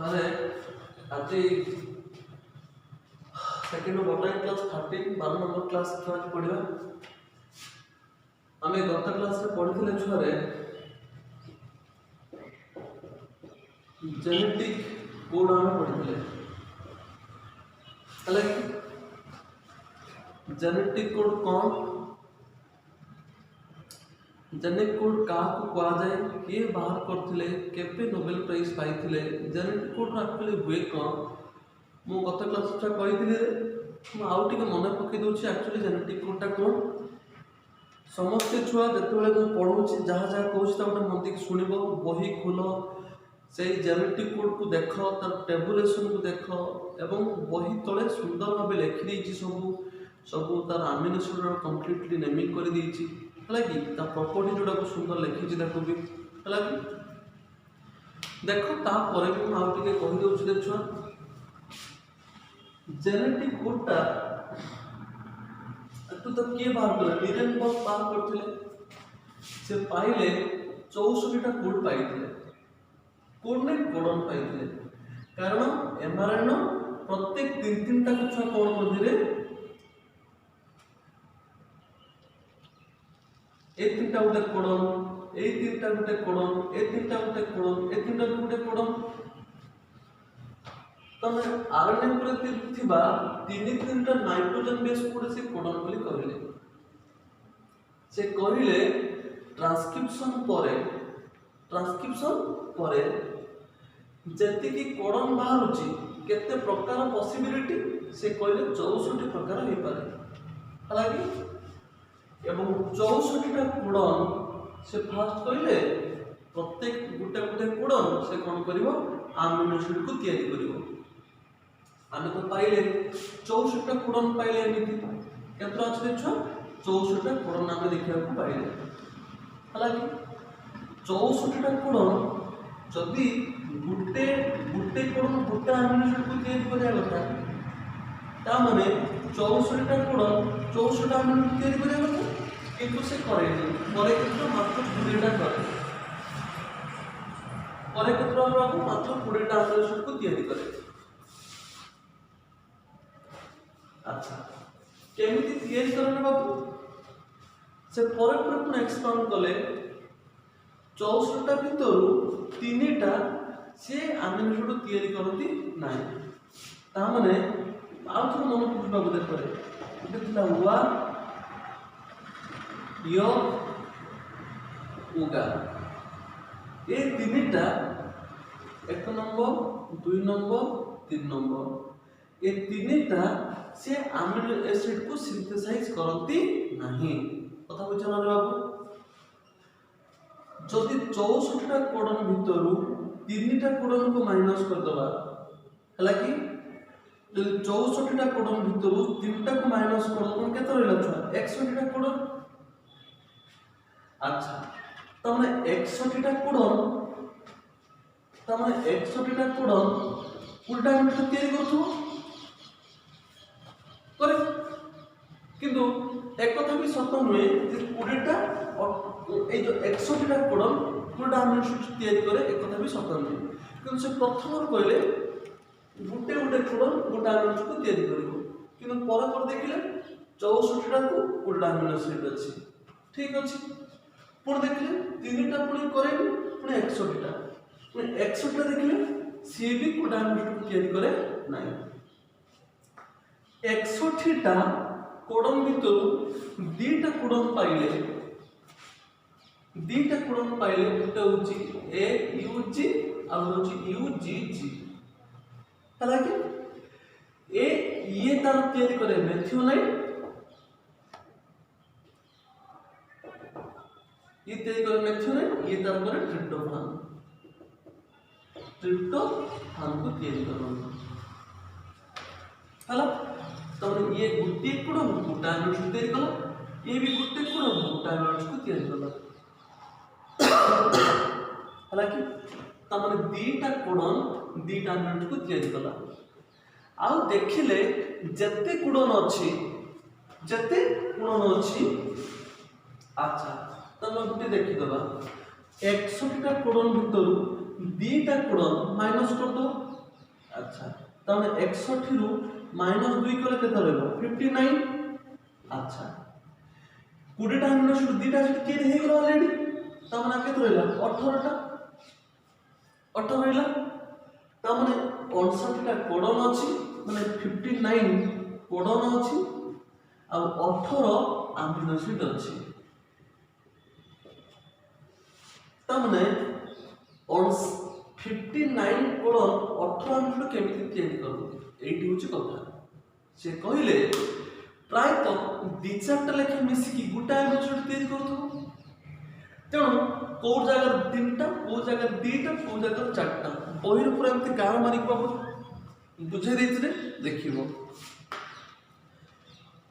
छुआरे आज सेकेंड बटाई class 13 12 number class छुआ पढ़ा आम गत क्लास पढ़ी छुआरे जेनेटिक कोड आम पढ़ी जेनेटिक कोड कौन जेनेटिक कोड क्या जाए किए बाहर करते केवे नोबेल प्राइज पाई जेनेटिक कोड एक्चुअली हुए कौन मु गत क्लास कही आउ टे मन पकई दूसरी एक्चुअली जेनेटिक कोडटा कौन समस्ते छुआ जो पढ़ाऊँ जहाँ जहाँ कहूँ गोटे मन की शुण बही खोल से जेनेटिक कोड को देख तार टेबुलेसन को देख एवं बही तले सुंदर भाव लिखी सब सब तार आमिनो एसिड कंप्लीटली नेमिंग कर देछि है कि प्रॉपर्टी जोड़ा को सुंदर लिखी भी है कि देख तापर भी मुझे कहीदे छुआ जेनेटिक कोडटा तो किए बाहर कले निरेनबर्ग बाहर करते से पाइले 64टा कोड पाई कोड नहीं कोडन पाई कारण एमआरएनए प्रत्येक तीन तीन टा छुआ कौन मध्य ए तीन टा गोटे कोडन ए तीन टा गोटे कोडन ए तीन टा गोटे कोडन ए तीन टा गोटे कोडन तमे आरएनए पर थिबा तीन तीन टा नाइट्रोजन बेस कोड से कोडन बोली कहले से कहले ट्रांसक्रिप्शन परे जति की कोडन बाहरुची केते प्रकार पॉसिबिलिटी से कहले 64 प्रकार हो पारे हालांकि एवं 64टा कोडन से फास्ट कहले प्रत्येक गोटे गोटे कोडन से कौन करिवो अमीनो एसिड को तैयारी करिवो आने तो पाइले 64टा कोडन पाइले एमिति केतरा अछि देखो 64टा कोडन आमे देखिया को पाइले हालांकि 64टा कोडन जदि गुटे गुटे कोडन गुटा अमीनो एसिड को तैयारी करिया କଥା ता माने 64टा कोडन 64टा अमीनो एसिड तैयारी करिया କଥା किंतु से करे करे किंतु मात्र 20टा करे करे किंतु हमको मात्र 20टा अमीनो एसिड को तैयारी करे अच्छा केमिति तैयारी करने बाबू से पर पुण एक्सपांड कले 64टा भितर 3टा से अमीनो एसिड तैयारी करती ना ता माने आउ थोड़ा मन बुझा बोधे करे गोटे थिला हुआ यो उगा ये 3टा 1 नंबर 2 नंबर 3 नंबर ये 3टा से अमीनो एसिड को सिंथेसाइज करती नहीं कथा बुझ ना बाबू जदि 64टा कोडन भितर 3टा कोडन को माइनस कर दबा हला कि जदि 64टा कोडन भितर 3टा को माइनस कर दबा केते रहला छुआ 61टा कोडन अच्छा तमने 61टा कोडन उल्टा मिटर तैयारी करथु करे किंतु एक कथा भी सत्य नुहे जे 20टा ए जो 61टा कोडन उल्टा अमीनो एसिड तैयारी करे एक कथा भी सत्य नुहे किंतु से प्रथम कहले गुटे गुटे कोडन गोटा अमीनो एसिड को तैयारी करिवो किंतु पर देखिले 64टा को उल्टा अमीनो एसिड अछि ठीक अछि पुण देखिले 3टा पुणी करे पुणी 61टा पुणी 61टा देखिले सी भी गोटा अमीनो एसिड को तैयारी करे नाही 61टा कोडन भितर 2टा कोडन पाइले गोटे होची ए यू जी आ होची यू जी जी हला कि ए ये तार तैयारी करे मेथिओनाइट ये तैयारी करे मेथिओनाइट ये तार करे ट्रिप्टोफान को तैयारी करन हला तो ये गुटे कोडन गोटा अमीनो एसिड तैयारी कला ये भी गुटे कोडन गोटा अमीनो एसिड को तैयारी कला हालांकि तमने 2टा कोडन 2टा अमीनो एसिड को तैयारी कला आउ देखिले जत्ते कोडन अछि अच्छा तमे गुटे देखि दबा 61टा कोडन भितर 2टा कोडन माइनस कर दो अच्छा तने 61 रु -2 कले केते रहबो 59। अच्छा 20 टा अमीनो एसिड दुईटा एसिड के हे गेल ऑलरेडी तमना केते रहला 18 रहला तमने 59 टा कोडन अछि माने 59 कोडन अछि आ 18 अमीनो एसिड अछि तमने 59 कोडन 18 अमीनो केमिति तैयारी करबो एठी होची कथा से कहिले प्राय तो दी चारटा लेखा मिसिकी गोटा अमीनो एसिड तैयारी करथो तेणु को जगह तीनटा को जगह दीटा को जगह चारटा बहिर पूरा एमती गार मारिक बाबू बुझे देइथिले देखिबो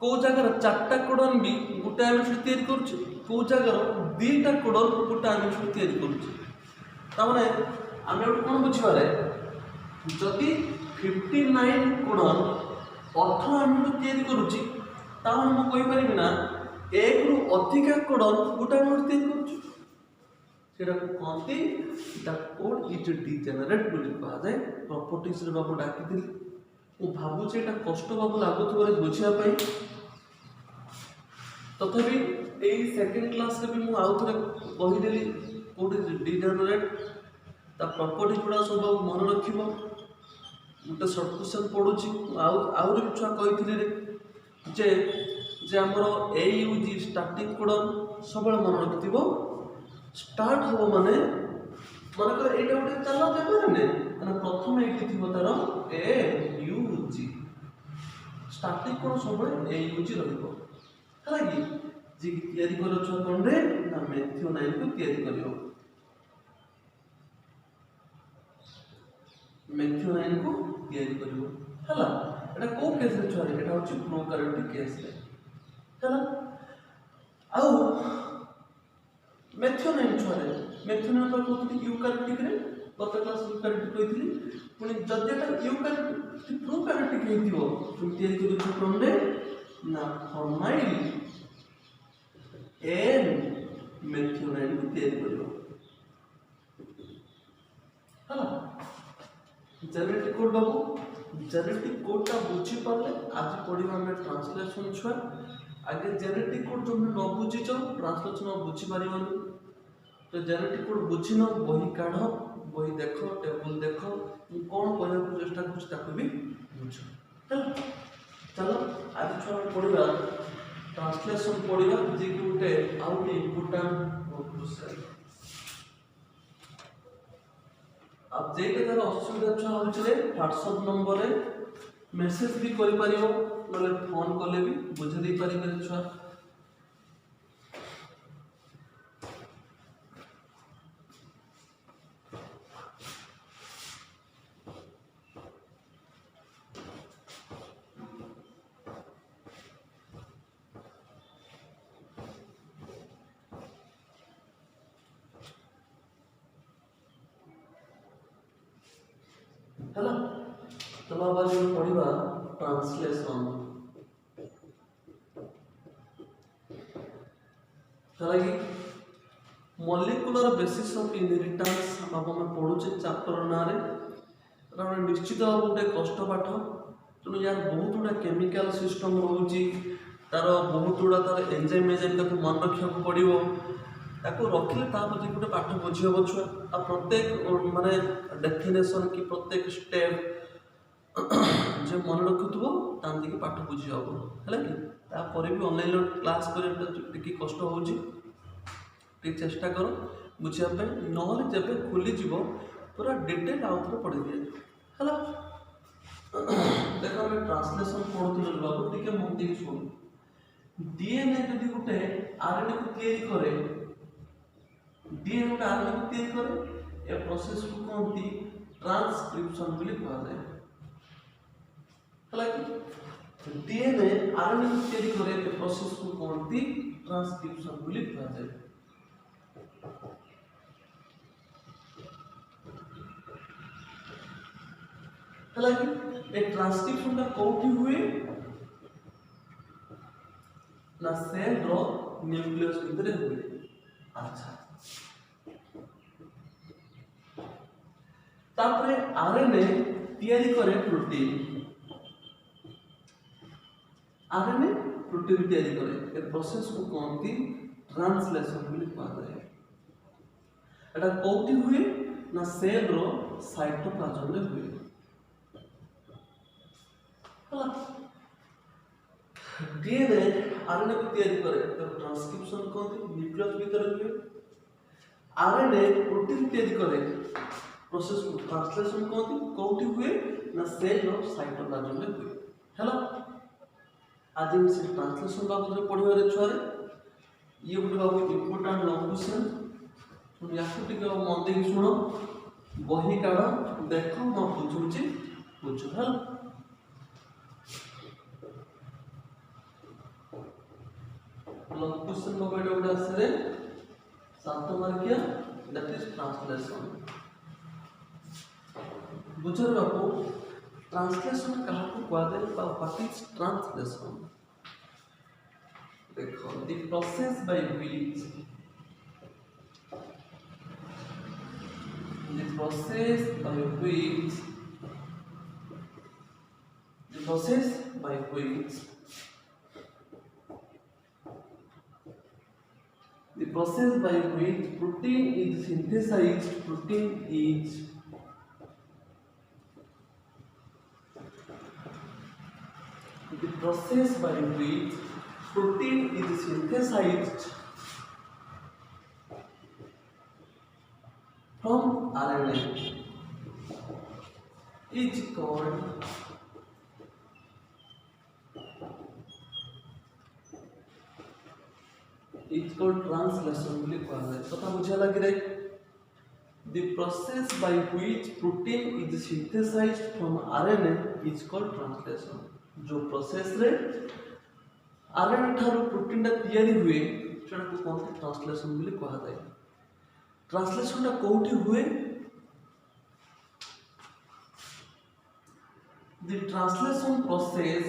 को जगह चारटा कोडन भी गोटा अमीनो एसिड तैयारी करूची को जगह दीटा कोडन गोटा अमीनो एसिड तैयारी करूची तामाने आमे कोन बुझिबारे जदि 59 कोडन 18 अमीनो तैयारी करूची तामाने म कहि परिबि ना एक रु अधिका कोडन गोटा अमीनो तैयारी करूची सेटा को कहते द कोड इज डिजेनरेट बोली कहा जाए प्रॉपर्टीज रे बाबू डाकी दिली ओ भाबु जे एटा कष्ट बाबू लागुत बरे बुझिया पई तथापि ए सेकंड क्लास रे भी मु आउ थरे कहि देली कोड इज डिजेनरेट ता प्रॉपर्टी गुडा सब मन रखिबो गोटे शॉर्ट क्वेश्चन पढुची आउ रे छुआ कहिथिले रे जे हमरो ए यूजी स्टार्टिंग कोडन सबले मन रखिथिबो स्टार्ट हो माने माने कर एटा उठे चला देबे ने माने प्रथम एठी थिबो तार ए यू जी स्टार्टिंग कोन सबले ए यू जी रहइबो हला कि जे तयारी करो छ कोन रे ना मेथियोनाइन को तयारी करियो मेथियोनाइन को तयारी करियो हला एटा को केस रे छरे एटा होची प्रोकैरियोटिक केस रे हला आउ मेथियोनाइन छरे मेथियोनाइन पर कोथि यूकैरियोटिक रे गत क्लास यूकैरियोटिक कहितली पुनी जदेटा यूकैरियोटिक प्रोकैरियोटिक हेतिबो तुम तयारी करियो छ कोन रे ना फॉर्माइल एन मेथियोनाइन को तयारी करियो हला जेनेटिक कोड बाबू जेनेटिक कोड ता बुझी पाले आज पढिबा में ट्रांसलेशन छुआ आगे जेनेटिक कोड जो न बुझी छ ट्रांसलेशन बुझी पारिबनी तो जेनेटिक कोड बुझी न बही काढ बही देखो टेबल देखो कोन कहया को चेष्टा कुछ ताको भी बुझो चलो आज छुआ पढिबा ट्रांसलेशन पढिबा जे कि उठे आउट इम्पोर्टेंट क्वेश्चन अब जेके तार असुविधा छ होचले WhatsApp नंबर रे मेसेज भी करि पारियो नले फोन कले भी बुझे दे पारिबे छुआ हैला चलो अब आज पढ़िबा ट्रांसलेशन हालांकि मॉलिक्यूलर बेसिस ऑफ इनहेरिटेंस अब हम पढुचे चैप्टर ना रे कारण निश्चित भाव गोटे कष्ट पाठ तेणु यार बहुत गुड़ा केमिकल सिस्टम रोची तार बहुत गुड़ा तार एंजाइम ताको मन रखा पड़ो ताको रखिले तापर गोटे पाठ बुझी हम छुआ आ प्रत्येक माने डेफिनेशन कि प्रत्येक स्टेप जो मन रखुव तांदी पाठ बुझी हम है कि तापर भी ऑनलाइन क्लास कर कष्ट हो चेष्टा कर बुझापी ना जब खोलीज पूरा डिटेल आउ थे पढ़ी दिए है देख आम ट्रांसलेशन पढ़ुल बाबू टी मन देख शुण डीएनए जब गोटे आरएनए को तैयारी करे डीएनए गोटे आरएनए को तैयारी करे ए प्रोसेस को कहती ट्रांसक्रिप्शन बोली कहा जाए है कि डीएनए आरएनए को तैयारी करे ए प्रोसेस को कहती ट्रांसक्रिप्शन बोली कहा जाए हालांकि एक ट्रांसक्रिप्शन का कोठी हुए ना सेल रो न्यूक्लियस भीतर हुए अच्छा तापरे आरएनए तैयारी करे प्रोटीन। आरएनए प्रोटीन तैयारी करे ए प्रोसेस को कहती ट्रांसलेशन बोली कहते हैं। एटा कोठी हुए ना सेल रो साइटोप्लाज्म रे हुए। हला डीएनए आरएनए को तैयारी करे तो ट्रांसक्रिप्शन कहती न्यूक्लियस भीतर हुए। आरएनए प्रोटीन तैयारी करे प्रोसेस को ट्रांसलेशन कहती कोठी हुए ना सेल रो साइटोप्लाज्म रे हुए। हेलो आज हम से ट्रांसलेशन बाबत में पढ़िबारे छुआरे ये गोटे बाबू इम्पोर्टेंट लॉन्ग क्वेश्चन तुम याकू टिके मन देकी सुनो बही काढ़ देख मैं बुझुची बुझ हेलो लॉन्ग क्वेश्चन बाबू एटा गोटे आसरे 7 मार्किया दैट इज ट्रांसलेशन बुझर बाबू ट्रांसलेशन कहा को कहते हैं व्हाट इज ट्रांसलेशन। देखो the process by which the process by which protein is synthesized the process by which protein is synthesized from RNA is called translation बोली कहते हैं। कथा बुझा लग रही the process by which protein is synthesized from RNA is called translation। जो process रे RNA ठारो protein टा तैयारी हुए सेटा को कहते ट्रांसलेशन बोली कहते हैं। ट्रांसलेशन टा कोठी हुए the translation process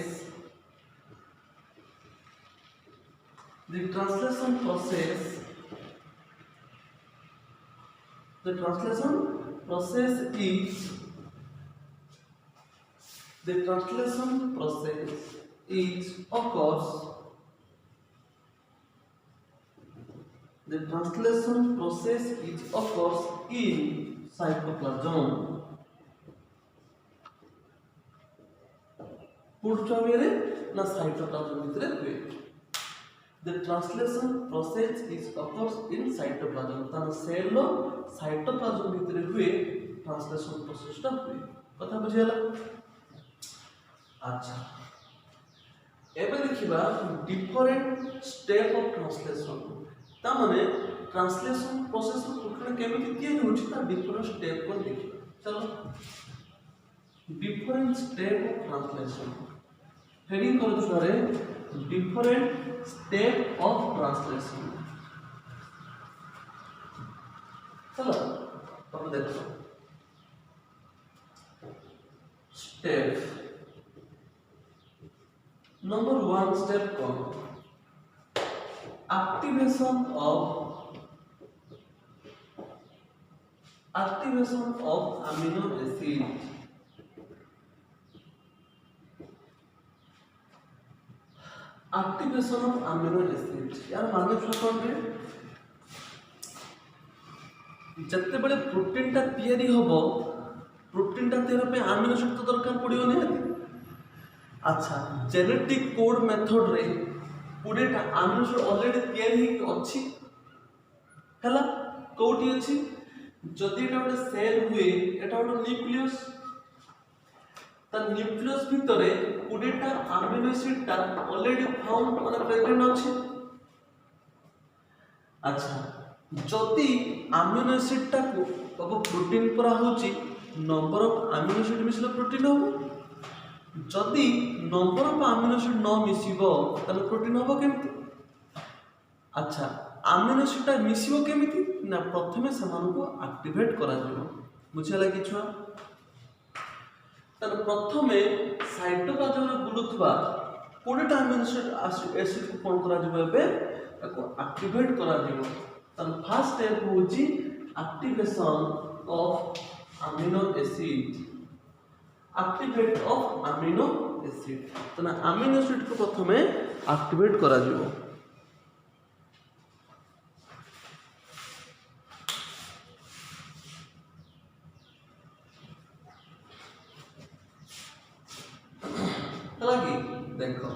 occurs in cytoplasm पूर्वचर्या ना साइटोप्लाज्म भीतर हुए। The translation process occurs in cytoplasm तार सेल लो साइटोप्लाज्म भीतर हुए ट्रांसलेशन प्रोसेस टा हुए। कथा बुझियाला। अच्छा एबे देखिबा डिफरेंट स्टेप ऑफ ट्रांसलेशन ता माने ट्रांसलेशन प्रोसेस में केमिति तैयारी होछि ता डिफरेंट स्टेप को देखिबा। चलो different step of translation heading कर छुआरे डिफरेंट स्टेप ऑफ ट्रांसलेशन। चलो अब देखो स्टेप नंबर 1 स्टेप कौन activation of amino acid. Activation of amino acid यार माने कौन रे जत्ते बड़े प्रोटीन टा तैयारी होबो प्रोटीन टा तैयारी पे अमीनो एसिड तो दरकार पड़ियो नहीं। अच्छा जेनेटिक कोड मेथड रे पूरेटा अमीनो एसिड ऑलरेडी तैयारी अछि हला कोठी अछि जदि एटा गोटे सेल हुए एटा गोटे न्यूक्लियस ता न्यूक्लियस भितरे पूरेटा अमीनो एसिड ता ऑलरेडी फाउंड माने प्रेजेंट अछि। अच्छा जदि अमीनो एसिड टा को अब प्रोटीन पर होची नंबर ऑफ अमीनो एसिड मिसले प्रोटीन हो जदि नंबर ऑफ अमीनो एसिड न मिसिबो तले प्रोटीन होबो केमिति। अच्छा अमीनो एसिड टा मिसिबो केमिति ना प्रथमे समान को एक्टिवेट करा जिवो बुझला कि छुआ तले प्रथमे साइटोप्लाज्म रे बुलुथबा कोडेटा अमीनो एसिड को कोन करा जिवो एबे ताको एक्टिवेट करा जिवो। तले फर्स्ट स्टेप होची activation of amino acid. Activate of amino acid तो अमीनो एसिड को प्रथमे एक्टिवेट करा जिवो लगी देखो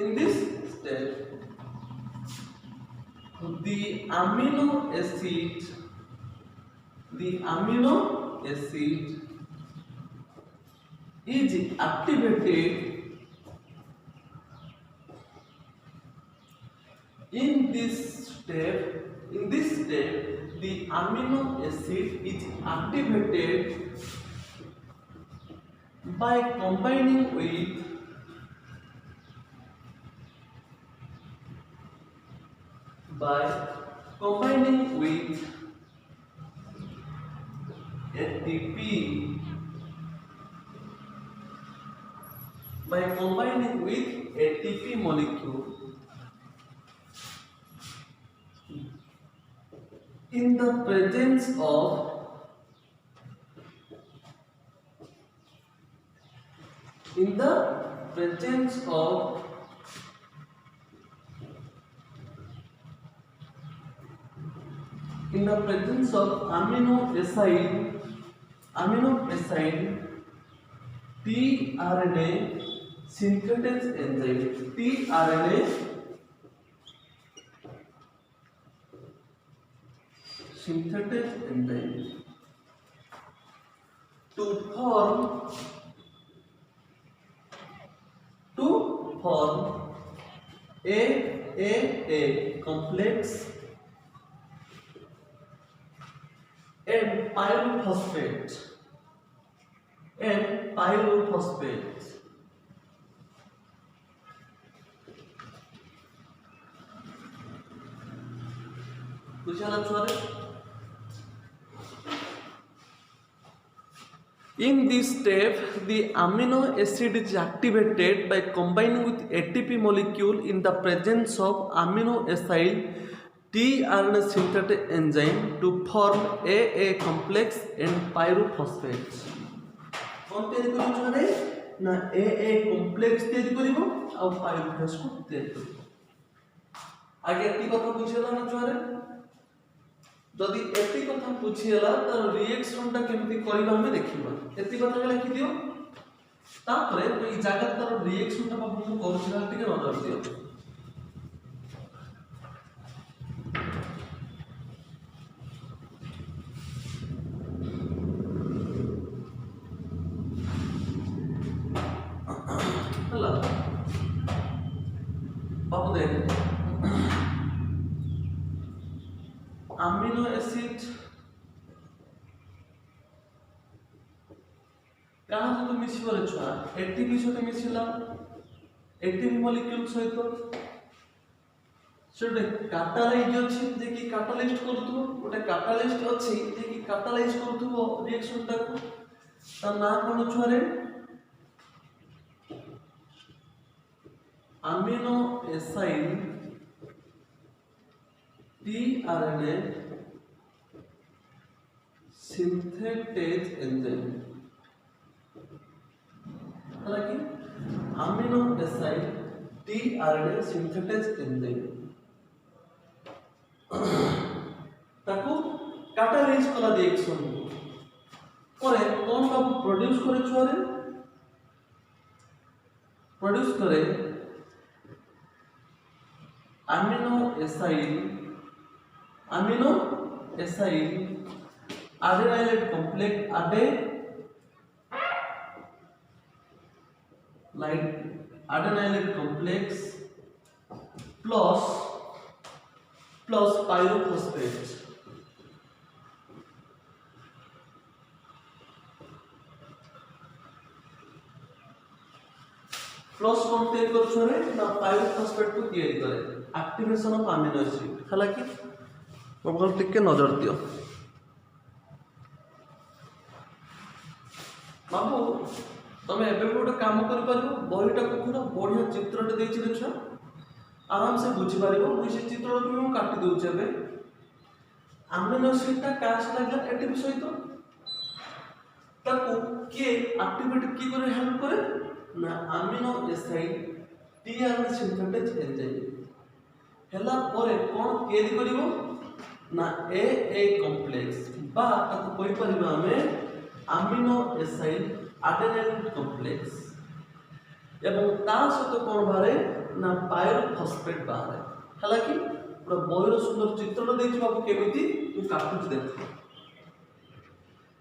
in this step the amino acid is activated in this step the amino acid is activated by combining with ATP by combining with ATP molecule in the presence of amino acid tRNA synthesis enzyme to form AAA complex and pyrophosphate बुझाला छुआरे in this step the amino acid is activated by combining with ATP molecule in the presence of amino acid tRNA synthetic enzyme to form AA complex and pyrophosphate कौन तैयारी करियो छुआरे ना AA complex तैयारी करियो और pyrophosphate को तैयारी करियो आगे एती कथा बुझेला ना छुआरे जदि एती कथा बुझिएला तर रिएक्शन टा केमती करबा हमें देखिबा एती कथा के लिखि दियो तापरे तो ई जागा तर रिएक्शन टा बाबू को करछला टिके नजर दियो हला बाबू देख amino acid कहाँ सहित मिसिबले छुआ एटीपी सहित मिसिला एटीपी मॉलिक्यूल सहित सेटे कैटालाइज अछि जे कि कैटालाइज करथु गोटे कैटालिस्ट अछि जे कि कैटालाइज करथु रिएक्शन टाको ता ना कोन छुआ रे amino acid tRNA synthesis enzyme हालांकि amino acid tRNA synthesis enzyme ताको कैटालाइज कला रिएक्शन करे कौन का प्रोड्यूस करे छुआरे प्रोड्यूस करे amino acid adenylate complex adenylate complex plus pyrophosphate plus कौन तैयारी कर छरे ना पाइरोफॉस्फेट को तैयारी करे एक्टिवेशन ऑफ अमीनो एसिड हालांकि बाबू टिके नजर दियो बाबू तमे एबे गोटे काम करि परबो बहिटा को पूरा बढ़िया चित्रटे देछि देखछ आराम से बुझी पारिबो मुई से चित्र को मु काटी दउचे बे अमीनो एसिड टा कास लागला एटीपी सहित ताको के एक्टिवेट की करे हेल्प करे ना amino acid tRNA synthetase enzyme हेला परे कोन केरी करिवो ना ए कॉम्प्लेक्स बा ताको कोइ परिबा हमें अमीनो एसिड एडेनाइन कॉम्प्लेक्स एवं ता सहित कोन बारे ना पायरोफॉस्फेट बारे हला कि पूरा बहिर सुंदर चित्र देछि बाबू केमिति तू काटुच देख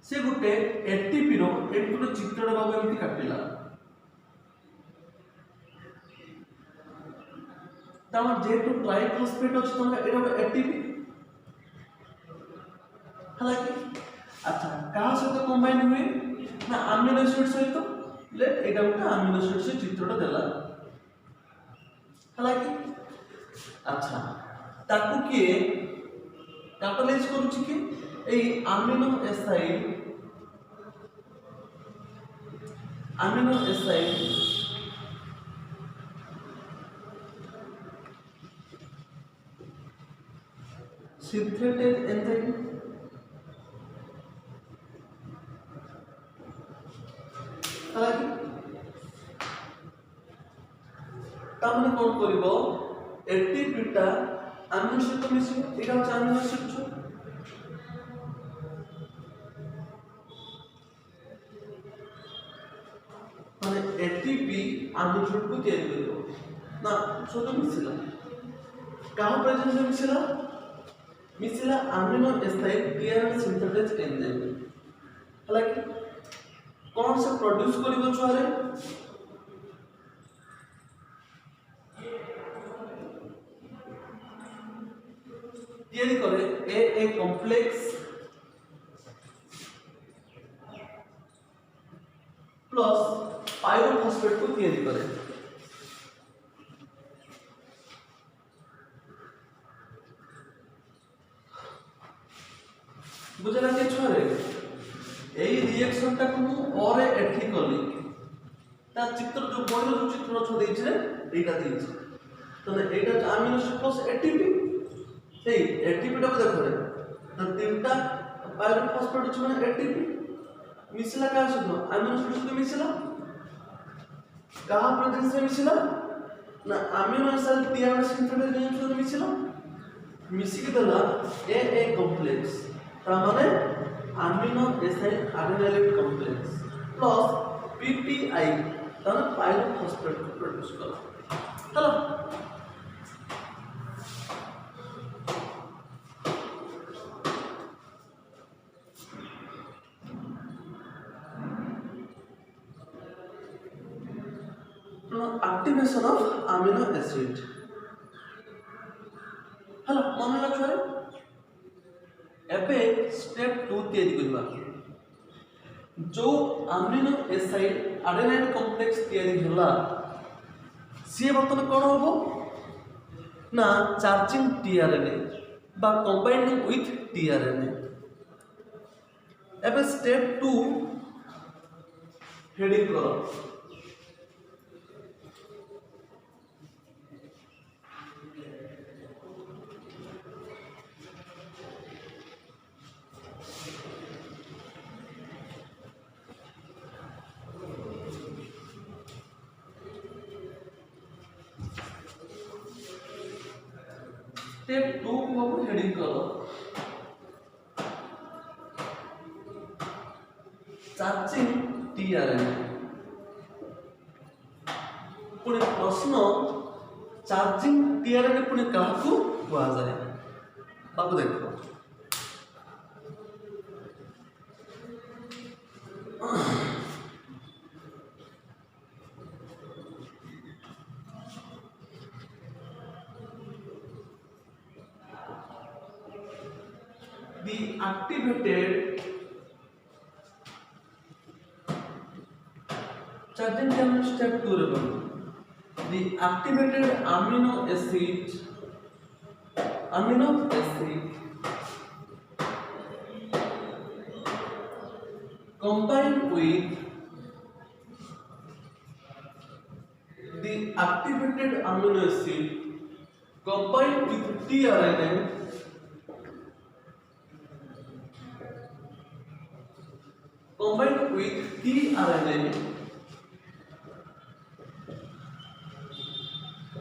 से गुटे एटीपी रो एटुरो चित्र बाबू एमिति काटिला तम जेतु ट्राइफॉस्फेट अछि तम एटा गोटे एटीपी हला कि अच्छा का सहित कंबाइन हुए ना अमीनो एसिड सहित ले एटा गोटे अमीनो एसिड से चित्रटा देला हला कि अच्छा ताकू किए कैटालाइज करूची कि ए अमीनो एसिड सिंथेटेज एंजाइम हालांकि तामने कोन करिवो एटीपी टा अमीनो एसिड मिसियो एटा होछ अमीनो एसिड छु माने एटीपी अमीनो एसिड को तैयार करिवो ना छोटो मिसिला कहां प्रेजेंस में मिसिला amino acid tRNA synthetase enzyme हालांकि कौन से प्रोड्यूस करिवो छुआरे तैयारी करे ए कॉम्प्लेक्स प्लस पायरोफॉस्फेट को तैयारी करे बुझला के छुआरे एई रिएक्शन टा को और एठी करली ता चित्र जो बहिर जो चित्र छ देइछ रे एटा देइछ तो एटा अमीनो एसिड प्लस एटीपी सेई एटीपी टा को देखो रे तो तीनटा पायरोफॉस्फेट छ माने एटीपी मिसला का सुनो अमीनो एसिड से मिसला कहां प्रेजेंस से मिसला ना amino acid tRNA synthetase enzyme से मिसला मिसी के दला ए कॉम्प्लेक्स ता माने amino acid adenine complex plus PPI ताने पायरोफॉस्फेट को प्रोड्यूस कर चलो activation of amino acid hello मन लक्ष्य एबे स्टेप 2 तैयारी करबा जो अमीनो एसिड एडेनाइन कॉम्प्लेक्स तैयारी होला सी बर्तमान कोन होबो ना चार्जिंग टीआरएनए बा कंबाइनिंग विथ टीआरएनए एबे स्टेप 2 हेडिंग करो स्टेप 2 को हम हेडिंग करो चार्जिंग टीआरएनए पुणे प्रश्न चार्जिंग टीआरएनए पुणे काहकु हुआ जाए बाबू देखो the activated charging channel step 2 रे the activated amino acid combined with the activated amino acid combined with tRNA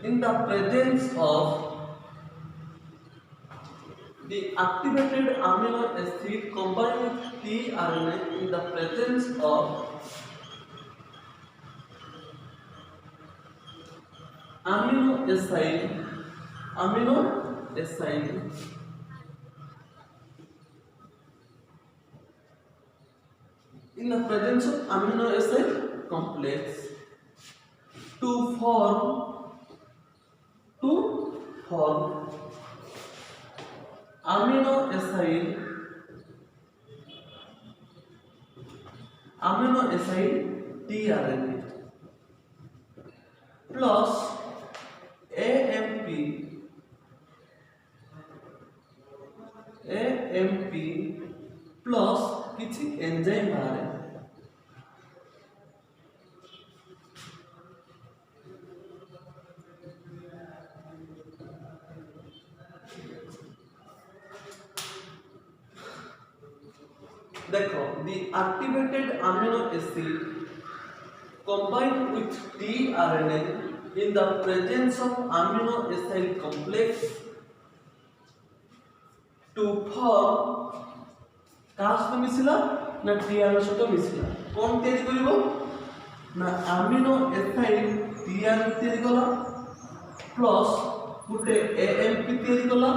in the presence of the activated amino acid combined with tRNA in the presence of amino acid in the presence of amino acid complex to form amino acid tRNA plus AMP plus किसी enzyme बाहर देखो the activated amino acid combined with tRNA in the presence of amino acid complex to form कास तो मिसिला ना tRNA सहित मिसिला कोन तैयारी करिवो ना amino acid tRNA तैयारी कला प्लस गुटे AMP तैयारी कला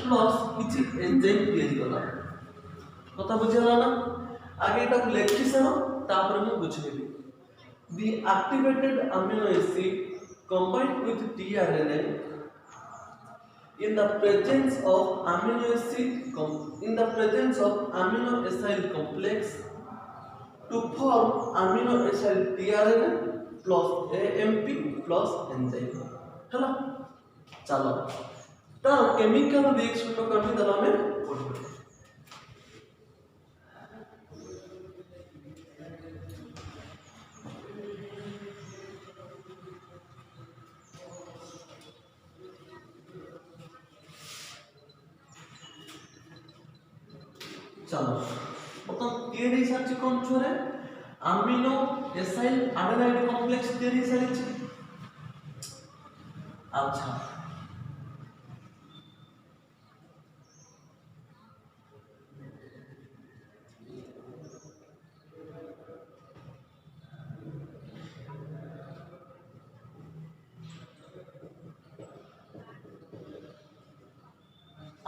प्लस किछि एंजाइम तैयारी कला कथा बुझला ना आगे एटा लेखि सनो तापर मु बुझेबी the activated amino acid combined with tRNA in the presence of amino acid complex to form amino acid tRNA plus AMP plus enzyme ହେଲା चलो तो केमिकल रिएक्शन को करने दला में पढ़ो चलो मतलब तैयारी साची कौन छोरे अमीनो एसाइल एडेनाइड कॉम्प्लेक्स तैयारी सारी अच्छा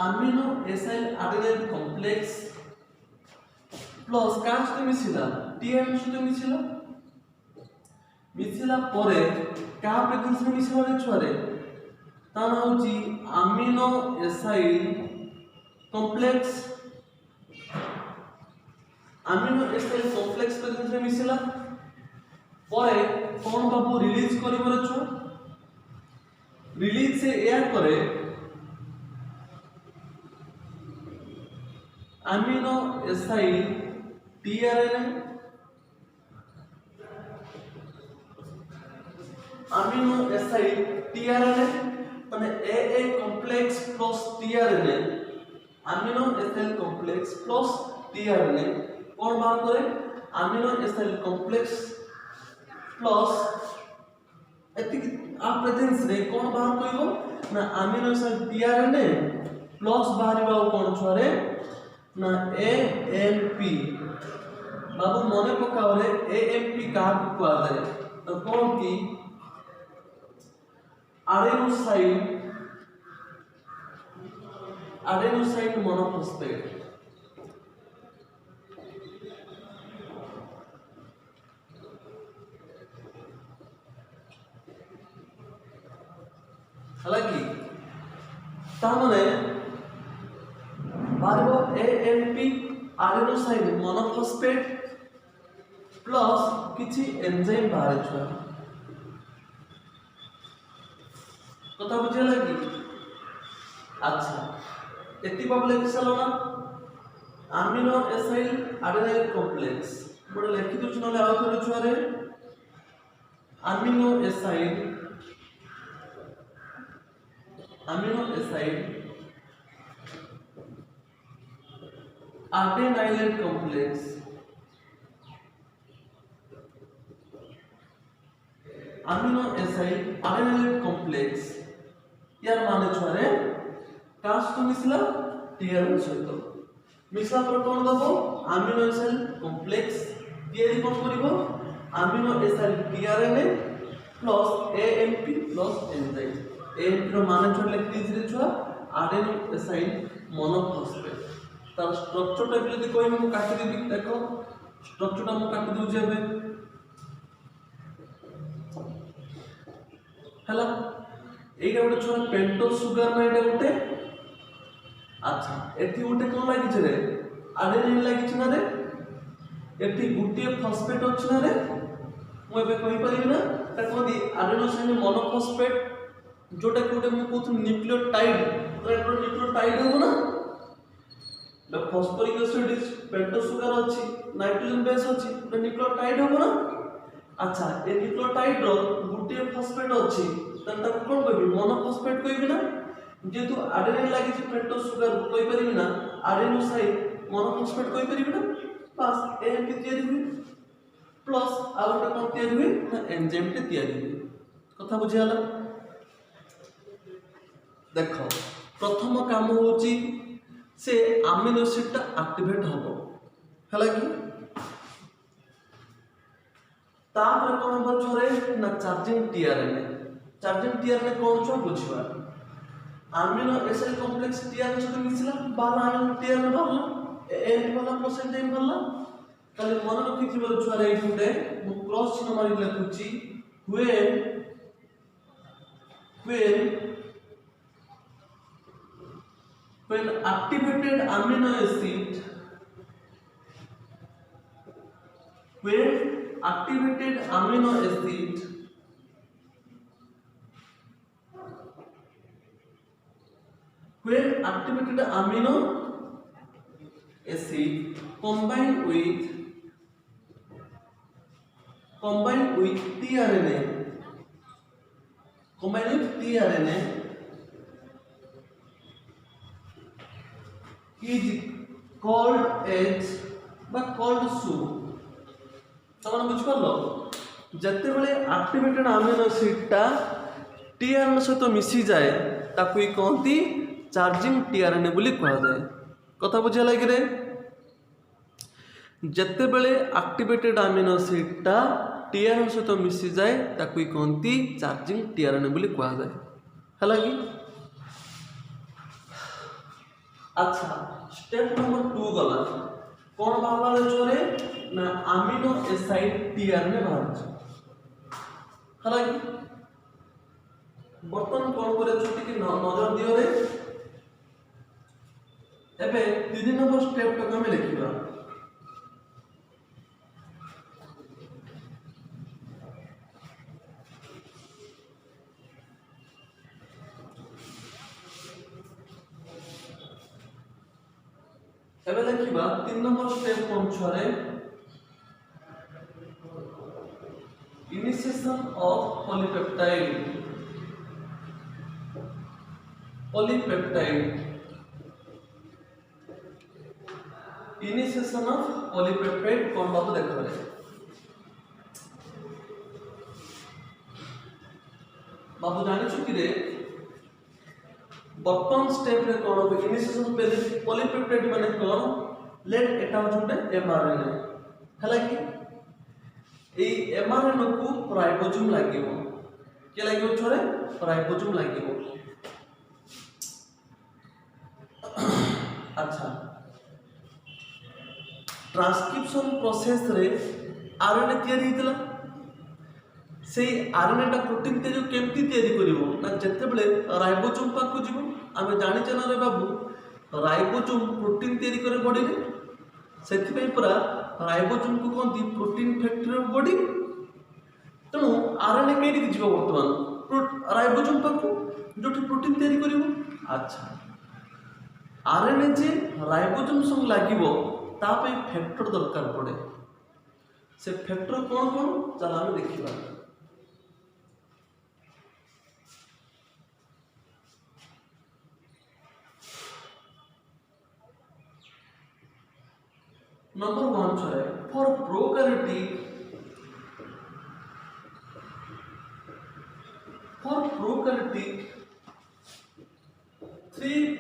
amino acyl adenylate complex plus कांच तो मिसिला टीएम सहित मिसिला परे का प्रेजेंस में मिसिला रे छुआरे ता ना होची अमीनो एसाइल कॉम्प्लेक्स प्रेजेंस में मिसिला परे कोन बाबू रिलीज करिवर छ रिलीज से एयर करे amino acyl tRNA amino acid tRNA माने AA complex plus tRNA amino acid complex plus tRNA कौन बाहर करे amino acid complex plus एतिक आ प्रेजेंस रे कौन बाहर करिवो ना amino acid tRNA plus बाहरबा कौन छरे ना AMP बाबू मने पकाओ रे AMP का को आदे तो कौन की adenosine monophosphate हालांकि तामने बारबो AMP adenosine monophosphate प्लस किछि एंजाइम बाहर छ कथा बुझे लगी अच्छा एति बाबले किसलना अमीनो एसाइल एडेनाइड कॉम्प्लेक्स बड लेखि दु छनले आ थोरे छुआरे amino acyl amino acid adenylate complex amino acid adenylate complex यार माने छुआरे कास्ट तो मिसला टीआरएन सहित मिसला पर कोन दबो अमीनो एसिड कॉम्प्लेक्स तयारी कोन करिवो amino acid tRNA plus AMP plus enzyme AMP रो माने छोड़ लिख दीजिए छुआ आडेनो एसाइड मोनोफॉस्फेट तार स्ट्रक्चर टा जदी कोइ मु काटि देबी देखो स्ट्रक्चर टा मु काटि दउ जेबे हला एटा गोटे छुआ पेंटोस सुगर ना एटा गोटे अच्छा एठी गोटे कोन लागि छरे आडेनिन लागि छ ना रे एठी गुटिए फॉस्फेट अछि ना रे मु एबे कहि परिबि ना ता कोदी आडेनोसिन मोनोफॉस्फेट जोटा कोटे मु कोथु न्यूक्लियोटाइड तो एटा न्यूक्लियोटाइड हो ना the phosphoric acid is pentose sugar अछि नाइट्रोजन बेस अछि तो न्यूक्लियोटाइड हो ना अच्छा ए न्यूक्लियोटाइड रो गुटिए फॉस्फेट अछि तंता कोन कहबि मोनोफॉस्फेट कहबि ना जेतु आडेनिन लागि छै पेंटोस सुगर कहि परिबि ना आडेनोसाइड मोनोफॉस्फेट कहि परिबि ना बस एएमपी तयारी हुई प्लस आ गोटे कोन तयारी हुई ना एंजाइम टे तयारी हुई कथा बुझियाला देखो प्रथम काम होची से अमीनो एसिड टा एक्टिवेट हबो हला कि तापर कोन हो छोरे ना चार्जिंग टीआरएनए कोन छ बुझिबा अमीनो एसिड कॉम्प्लेक्स टीआरएन सहित मिसला बाला अमीनो टीआरएन बाला एन वाला प्लस एंजाइम बाला ताले मन रखि बोल छुआरे एठुटे मु क्रॉस चिन्ह मारि लिखुची when activated amino acid when activated amino acid combined with tRNA is called as called soup तमन बुझ परलो जते बेले एक्टिवेटेड अमीनो एसिड टा टीआरएन सहित मिसी जाए ताकू ही कहती चार्जिंग टीआरएन बोली कहा जाए कथा बुझा लगे रे जते बेले एक्टिवेटेड अमीनो एसिड टा टीआरएन सहित मिसी जाए ताकू ही कहती चार्जिंग टीआरएन बोली कहा जाए हला कि अच्छा स्टेप नंबर 2 गला कौन बाहर जोरे ना अमीनो एसिड टीआरएन बाहर हला कि बर्तन कौन करे छोटी की नजर दियो रे एबे 3 नंबर स्टेप तक हमें लिखिबा एबे लिखिबा 3 नंबर स्टेप कौन छरे initiation of polypeptide initiation of polypeptide कौन बाबू देखो रे बाबू जानि छु कि रे बर्तन स्टेप रे कौन हो इनिशिएशन पॉलीपेप्टाइड माने कौन लेट एटा होते एमआरएनए हला कि ए एमआरएनए को राइबोसोम लागिवो के लागिवो छोरे राइबोसोम लागिवो अच्छा ट्रांसक्रिप्शन प्रोसेस रे आरएनए तयारी हितला से आरएनए टा प्रोटीन ते जो केमती तयारी करिवो ना जते बेले राइबोसोम पाकु जीवो आमे जानि चना रे बाबू राइबोसोम प्रोटीन तयारी करे बॉडी रे सेति पई पूरा राइबोसोम को कोंती प्रोटीन फैक्टरी ऑफ बॉडी तणु आरएनए केडी जीवो वर्तमान राइबोसोम पाकु जोठी प्रोटीन तयारी करिवो अच्छा आरएनए जे राइबोसोम संग लागिवो ता पे फैक्टर दरकार पड़े से फैक्टर कौन कौन चला हम देखिबा नंबर 1 छरे for prokaryotic three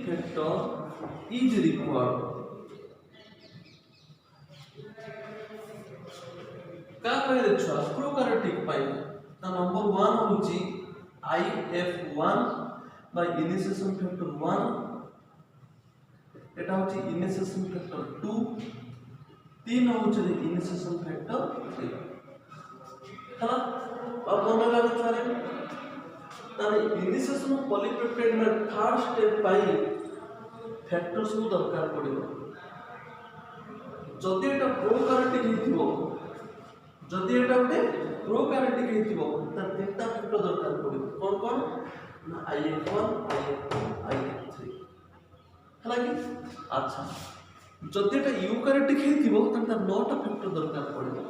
factor is required का कहले छुआ प्रोकैरियोटिक पाई ता नंबर 1 होची IF1 by initiation factor 1 एटा होची initiation factor 2 तीन होची initiation factor 3 हला अब मन लागो छारे ताने इनिशिएशन ऑफ पॉलीपेप्टाइड में थर्ड स्टेप पाई फैक्टर्स को दरकार पड़िबो जदि एटा प्रोकैरियोटिक हेतिबो जदि एटा उठे प्रोकैरियोटिक हेतिबो त तीनटा फैक्टर दरकार पड़िबो कोन ना IF1 IF2 IF3 हला कि अच्छा जदि एटा यूकैरियोटिक हेतिबो त नौटा फैक्टर दरकार पड़िबो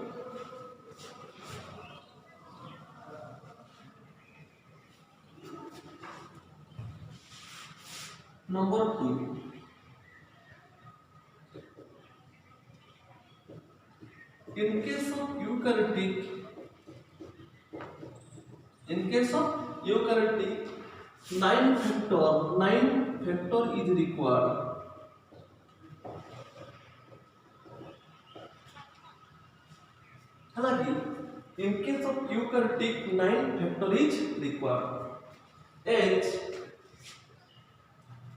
number 2 in case of eukaryotic 9 factor is required हालांकि in case of eukaryotic 9 factor is required H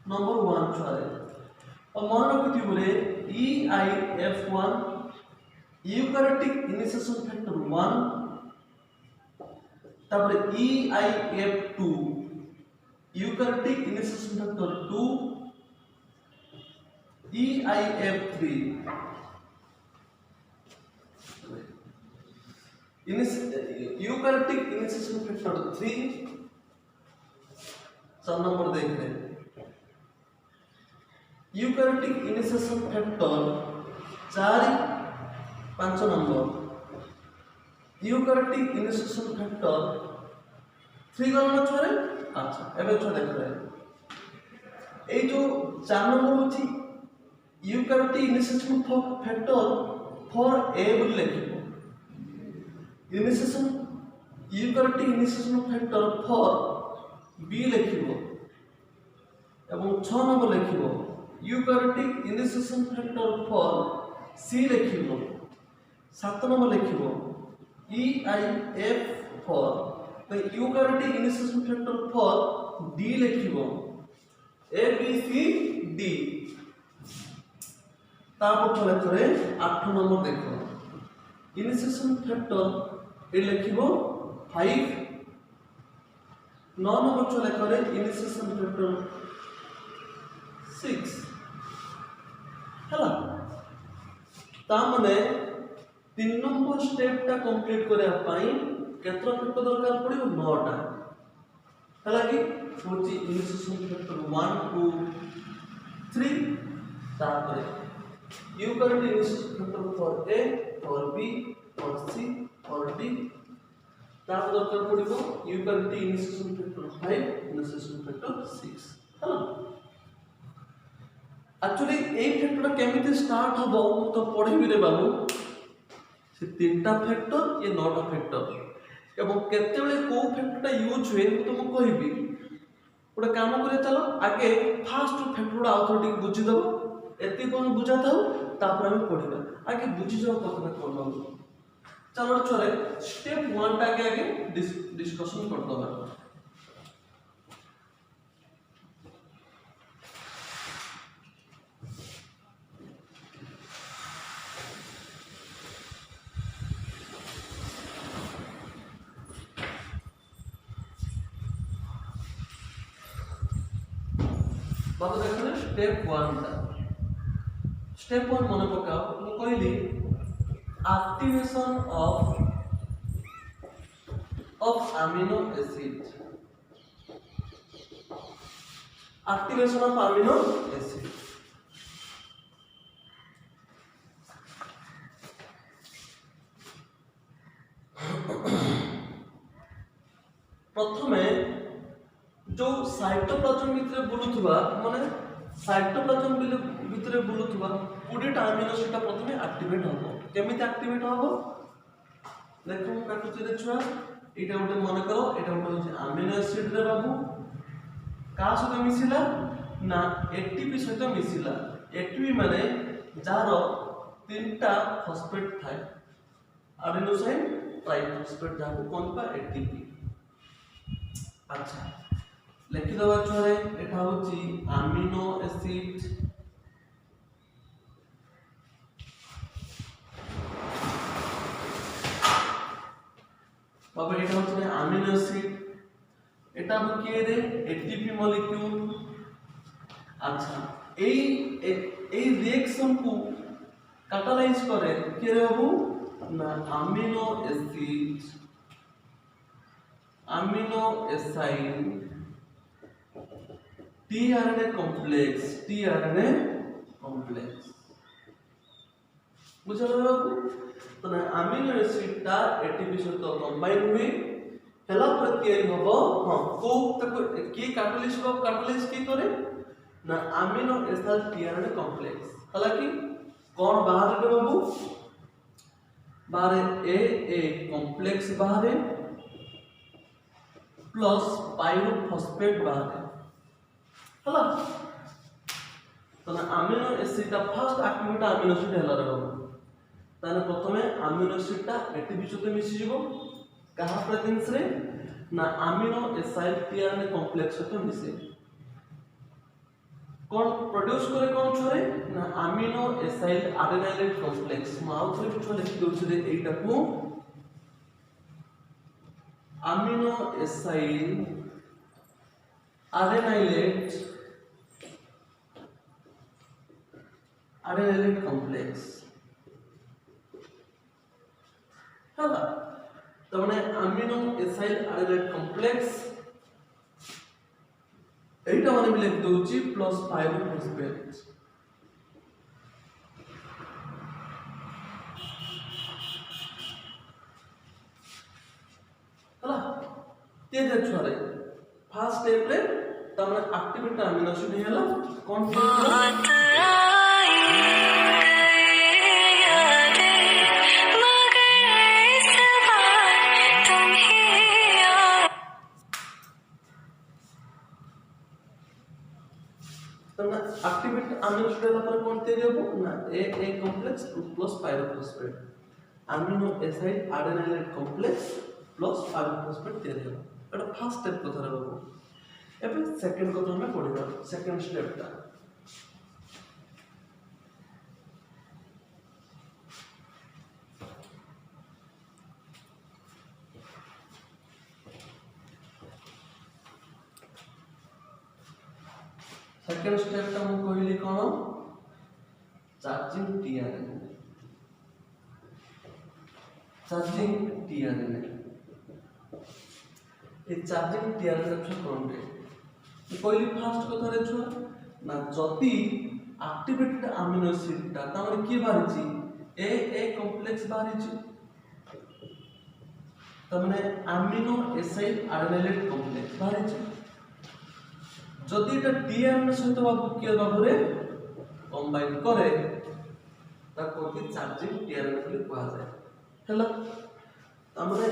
number 1 छारे और मन रखिथि बोले EIF1 यूकैरियोटिक इनिशिएशन फैक्टर 1 तापर EIF2 eukaryotic initiation factor 2 EIF3 eukaryotic initiation factor 3 सब number देख रहे हैं eukaryotic initiation factor 4-5 number eukaryotic initiation factor 3 गणना छरे अच्छा एबे छ देख रहे ए जो 4 नंबर होची eukaryotic initiation factor four A बोल लिखिबो initiation eukaryotic initiation factor four B लिखिबो एवं 6 नंबर लिखिबो eukaryotic initiation factor four C लिखिबो 7 नंबर लिखिबो EIF फॉर तो eukaryotic initiation factor four D लिखिबो A B C D तापर चले करे 8 नंबर देखो इनिशिएशन फैक्टर ए लिखिबो 5 9 नंबर चले करे इनिशिएशन फैक्टर 6 हला ता माने 3 नंबर स्टेप ता कंप्लीट करे पाई केतरा फैक्टर दरकार पड़िबो 9 टा हला कि होची इनिशिएशन फैक्टर 1 2 3 तापर eukaryotic initiation factor four A four B four C four D तापर दरकार पड़िबो eukaryotic initiation factor 5 initiation factor 6 हला एक्चुअली ए फैक्टर केमिति स्टार्ट हो तो पढ़ेबी रे बाबू से तीनटा फैक्टर ये नौटा फैक्टर एवं केते बेले को फैक्टरटा यूज हुए तो तुमको कहबी गोटे काम करे चलो आगे फास्ट फैक्टर आउथोरटी बुझी दबो एति कोन बुझाता हो तापर हम पढ़िबा आगे बुझी जाओ कथा कोन बाबू चलो छोरे स्टेप 1 टा आगे डिस्कशन कर दबा बात देखने स्टेप 1 टा स्टेप 1 मन पकाओ तो कहली activation of amino acid activation of amino acid प्रथमे जो साइटोप्लाज्म भितर बुलुथुवा माने साइटोप्लाज्म भितर बुलुवा 20टा अमीनो एसिड प्रथम एक्टिवेट हम केमिति एक्टिवेट हम देख मु काटुची रे छुआ एटा गोटे मन करो एटा गोटे होची अमीनो एसिड रे बाबू का सहित मिसिला ना एटीपी सहित मिसिला एटीपी माने जार 3टा फॉस्फेट थाए एडेनोसिन ट्राइफॉस्फेट जाको कोन पा एटीपी। अच्छा लिखि दवा छुआरे एटा होची अमीनो एसिड बाबा एटा होची अमीनो एसिड एटा हो के रे एटीपी मॉलिक्यूल। अच्छा ए रिएक्शन को कैटालाइज करे के रे बाबू ना अमीनो एसाइल टीआरएनए कॉम्प्लेक्स बुझल बाबू तो ना अमीनो एसिड ता एटीपी सहित कंबाइन हुए हला पर तयारी हबो हां को तक के कैटालिस्ट के करे ना अमीनो एसाइल टीआरएनए कॉम्प्लेक्स हालांकि कौन बाहर रे बाबू बाहर ए कॉम्प्लेक्स बाहर प्लस पाइरोफॉस्फेट बाहर हला तो अमीनो एसिड का फर्स्ट एक्टिवेट अमीनो एसिड हला रे बाबू ताने प्रथमे अमीनो एसिड ता एटीपी सहित मिसि जिवो कहा प्रेजेंस रे ना अमीनो एसाइल टीआरएनए कॉम्प्लेक्स सहित मिसे कौन प्रोड्यूस करे कौन छोरे ना amino acyl adenylate complex mouth रे बिछो लिखि दोछ रे एटा को अमीनो एसाइल एडेनाइलेट कॉम्प्लेक्स हला तो माने अमीनो एसाइल एडेनाइलेट कॉम्प्लेक्स एटा माने भी लिख दोची प्लस पाइरोफॉस्फेट हला ते जे छोरे फर्स्ट स्टेप रे तमने एक्टिवेट अमीनो एसिड हेला कोन एक्टिवेट अमीनो एसिड पर कौन तैयारी हो ना ए complex plus pyrophosphate amino acyl adenylate complex plus pyrophosphate तैयारी हो एटा फर्स्ट स्टेप कथा रहबो एबे सेकंड कथा हम पढिबा सेकंड स्टेप ता सेकंड स्टेप ता हम कहली कोन चार्जिंग टीआरएनए ए चार्जिंग टीआरएनए छ कोन रे कहली फर्स्ट कथा रे छ ना जति एक्टिवेटेड अमीनो एसिड ता तमरे की बारिची ए कॉम्प्लेक्स बारिची तमने अमीनो एसाइल एडेनाइलेट कॉम्प्लेक्स बारिची जदि এটা টিআরএনএ সহিত বাবু কি বাবু রে কম্বাইন করে তা কোটি চার্জিং টিআরএনএ বলি কোয়া যায় হলো তারমানে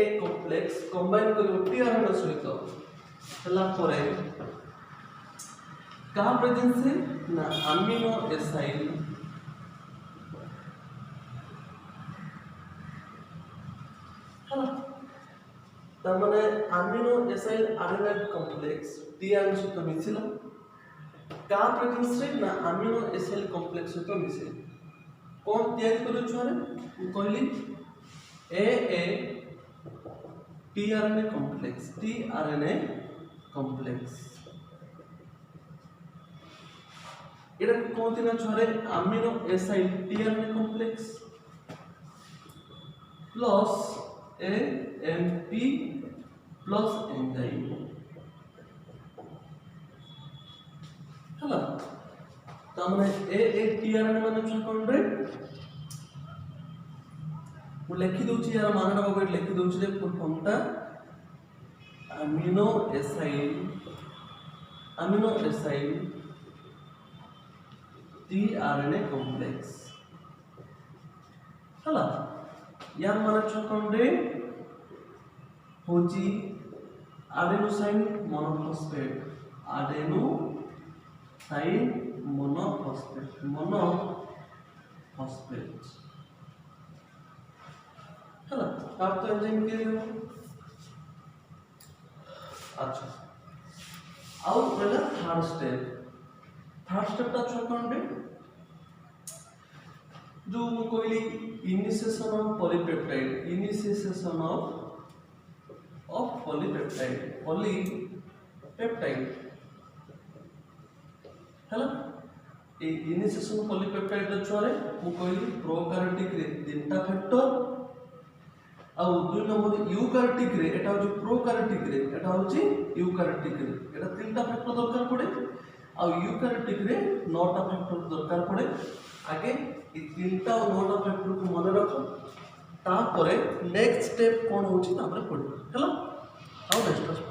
এ কমপ্লেক্স কম্বাইন করে টিআরএনএ সহিত হলা পরে का प्रेजेंस रे ना अमीनो एसाइल हला तारमाने amino acyl adenylate complex tRNA सहित मिसिला का प्रेजेंस रे ना अमीनो एसाइल कॉम्प्लेक्स सहित मिसे कोन तयारी करू छारे कहली ए टीआरएनए कॉम्प्लेक्स एटा कोन दिना छारे amino acyl tRNA complex plus AMP plus enzyme हला तामने ए टीआरएनए माने छ कोन रे मु लिखि दोछि यार मानना बाबू लिखि दोछि रे फुल फॉर्म ता अमीनो एसाइल tRNA कॉम्प्लेक्स हला यार माने छकंडे होची एडेनोसाइन मोनोफॉस्फेट हला आप तो एंजाइम के लिए अच्छा आउ पहला थर्ड स्टेप ता छकंडे जो कोइली इनिशिएशन ऑफ पॉलीपेप्टाइड हैला ए इनिशिएशन ऑफ पॉलीपेप्टाइड छुआरे मु कोइली प्रोकैरियोटिक रे तीनटा फैक्टर आ दुई नंबर यूकैरियोटिक रे एटा होची प्रोकैरियोटिक रे एटा होची यूकैरियोटिक रे एटा तीनटा फैक्टर दरकार पड़े आ यूकैरियोटिक रे नौटा फैक्टर दरकार पड़े आगे ये तीनटा और नौटा फैक्टर को मन रख तापरे नेक्स्ट स्टेप कौन होची तापरे पड़े हैला हाउ नेक्स्ट